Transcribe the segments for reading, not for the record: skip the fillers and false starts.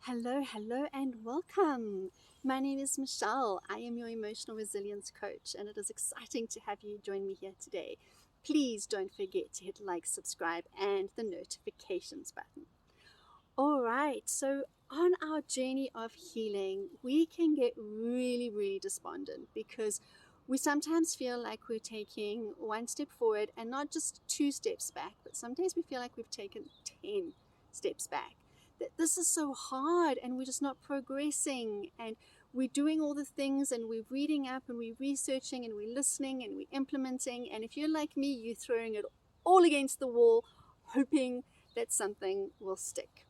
Hello, and welcome. My name is Michelle. I am your emotional resilience coach, and it is exciting to have you join me here today. Please don't forget to hit like, subscribe, and the notifications button. All right, so on our journey of healing, we can get really despondent because we sometimes feel like we're taking one step forward and not just two steps back, but sometimes we feel like we've taken 10 steps back. That this is so hard and we're just not progressing, and we're doing all the things and we're reading up and we're researching and we're listening and we're implementing. And if you're like me, you're throwing it all against the wall, hoping that something will stick.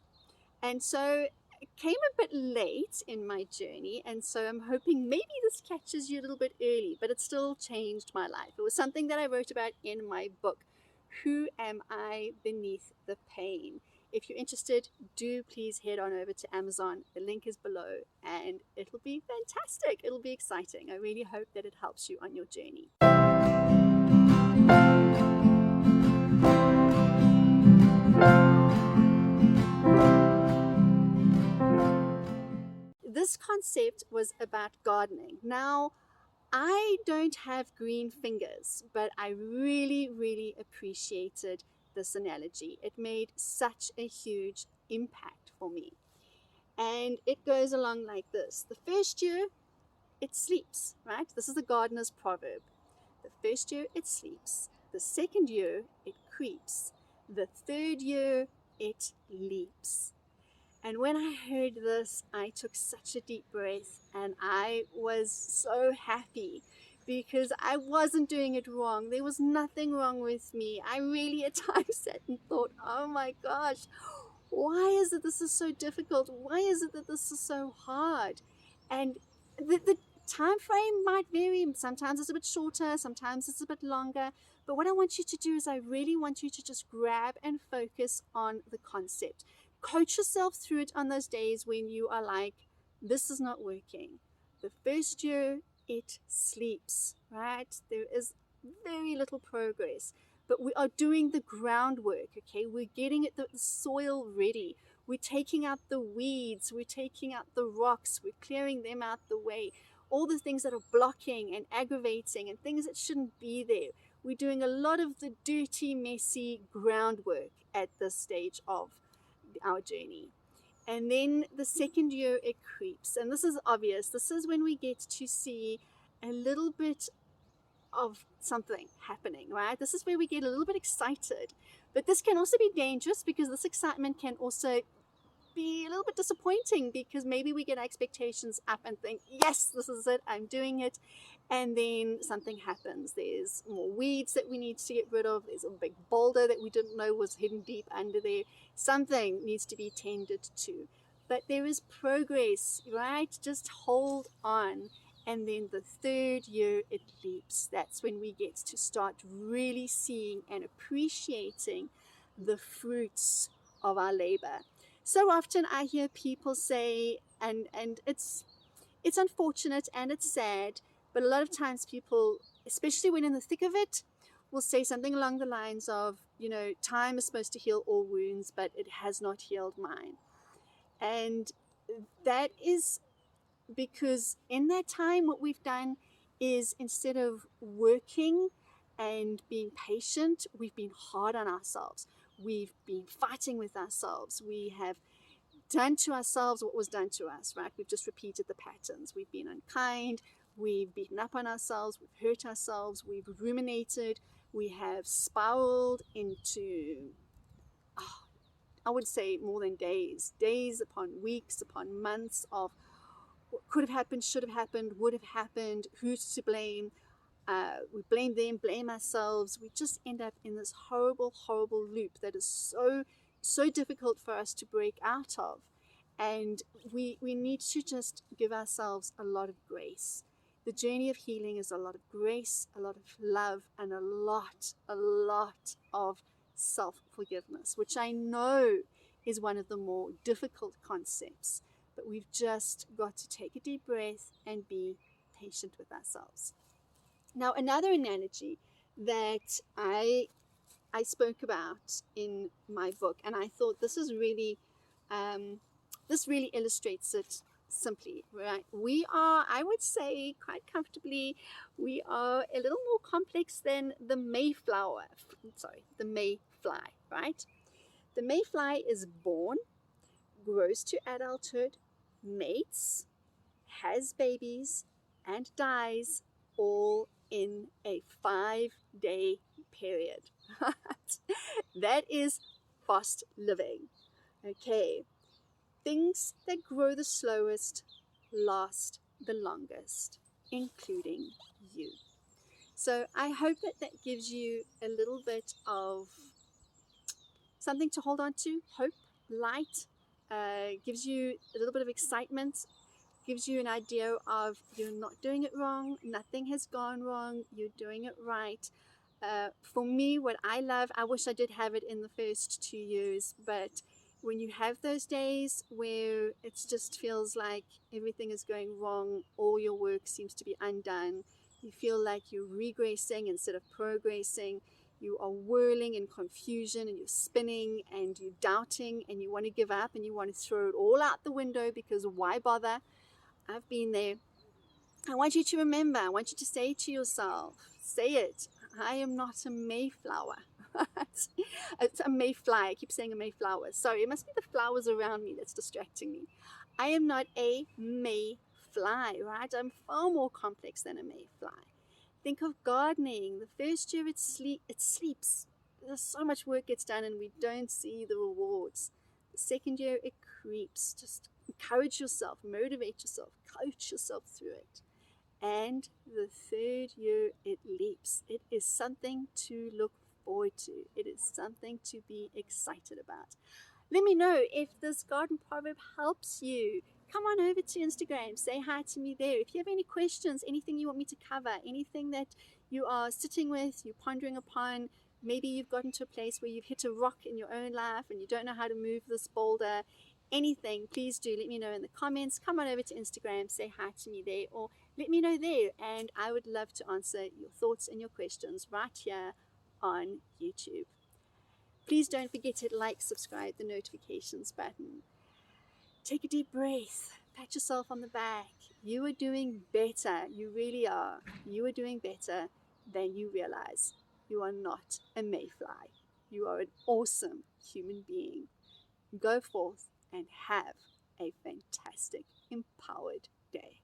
And so it came a bit late in my journey, and so I'm hoping maybe this catches you a little bit early, but it still changed my life. It was something that I wrote about in my book, Who Am I Beneath the Pain? If you're interested, do please head on over to Amazon. The link is below, and it'll be fantastic. It'll be exciting. I really hope that it helps you on your journey. This concept was about gardening. Now, I don't have green fingers, but I really appreciated this analogy. It made such a huge impact for me. And it goes along like this. The first year, it sleeps, right? This is the gardener's proverb. The first year, it sleeps. The second year, it creeps. The third year, it leaps. And when I heard this, I took such a deep breath and I was so happy because I wasn't doing it wrong. There was nothing wrong with me. I really at times sat and thought, oh my gosh, why is it this is so difficult? Why is it that this is so hard? And the time frame might vary. Sometimes it's a bit shorter, sometimes it's a bit longer. But what I want you to do is I really want you to just grab and focus on the concept. Coach yourself through it on those days when you are like, this is not working. The first year, it sleeps, right? There is very little progress, but we are doing the groundwork, okay? We're getting the soil ready. We're taking out the weeds. We're taking out the rocks. We're clearing them out the way. All the things that are blocking and aggravating and things that shouldn't be there. We're doing a lot of the dirty, messy groundwork at this stage of our journey. And then the second year, it creeps. And this is obvious. This is when we get to see a little bit of something happening, right? This is where we get a little bit excited. But this can also be dangerous because this excitement can also be a little bit disappointing because maybe we get expectations up and think, yes, this is it, I'm doing it. And then something happens. There's more weeds that we need to get rid of. There's a big boulder that we didn't know was hidden deep under there. Something needs to be tended to. But there is progress, right? Just hold on. And then the third year, it leaps. That's when we get to start really seeing and appreciating the fruits of our labor. So often I hear people say, and it's unfortunate and it's sad, but a lot of times people, especially when in the thick of it, will say something along the lines of, time is supposed to heal all wounds, but it has not healed mine. And that is because in that time, what we've done is instead of working and being patient, we've been hard on ourselves. We've been fighting with ourselves. We have done to ourselves what was done to us, right? We've just repeated the patterns. We've been unkind. We've beaten up on ourselves. We've hurt ourselves. We've ruminated. We have spiraled into, I would say, more than days upon weeks, upon months of what could have happened, should have happened, would have happened, who's to blame. We blame them, blame ourselves. We just end up in this horrible loop that is so difficult for us to break out of. And we need to just give ourselves a lot of grace. The journey of healing is a lot of grace, a lot of love, and a lot of self-forgiveness, which I know is one of the more difficult concepts. But we've just got to take a deep breath and be patient with ourselves. Now, another analogy that I spoke about in my book, and I thought this is really This really illustrates it simply, right? We are, I would say, quite comfortably, we are a little more complex than the the mayfly, right? The mayfly is born, grows to adulthood, mates, has babies, and dies all in a 5-day period. That is fast living. Okay, things that grow the slowest last the longest, including you. So I hope that that gives you a little bit of something to hold on to, hope, light, gives you a little bit of excitement, gives you an idea of you're not doing it wrong, nothing has gone wrong, you're doing it right. For me, what I love, I wish I did have it in the first 2 years, but when you have those days where it just feels like everything is going wrong, all your work seems to be undone, you feel like you're regressing instead of progressing, you are whirling in confusion and you're spinning and you're doubting and you want to give up and you want to throw it all out the window because why bother? I've been there. I want you to remember, I want you to say to yourself, say it, I am not a mayflower. It's a mayfly. I keep saying a mayflower. Sorry, it must be the flowers around me that's distracting me. I am not a mayfly, right? I'm far more complex than a mayfly. Think of gardening. The first year it sleeps. There's so much work gets done and we don't see the rewards. The second year it creeps. Just encourage yourself, motivate yourself, coach yourself through it. And the third year it leaps. It is something to look forward to. It is something to be excited about. Let me know if this garden proverb helps you. Come on over to Instagram, say hi to me there. If you have any questions, anything you want me to cover, anything that you are sitting with, you're pondering upon, maybe you've gotten to a place where you've hit a rock in your own life and you don't know how to move this boulder, anything, please do let me know in the comments. Come on over to Instagram, say hi to me there, or let me know there, and I would love to answer your thoughts and your questions right here on YouTube. Please don't forget to like, subscribe, the notifications button. Take a deep breath. Pat yourself on the back. You are doing better. You really are. You are doing better than you realize. You are not a mayfly. You are an awesome human being. Go forth and have a fantastic, empowered day.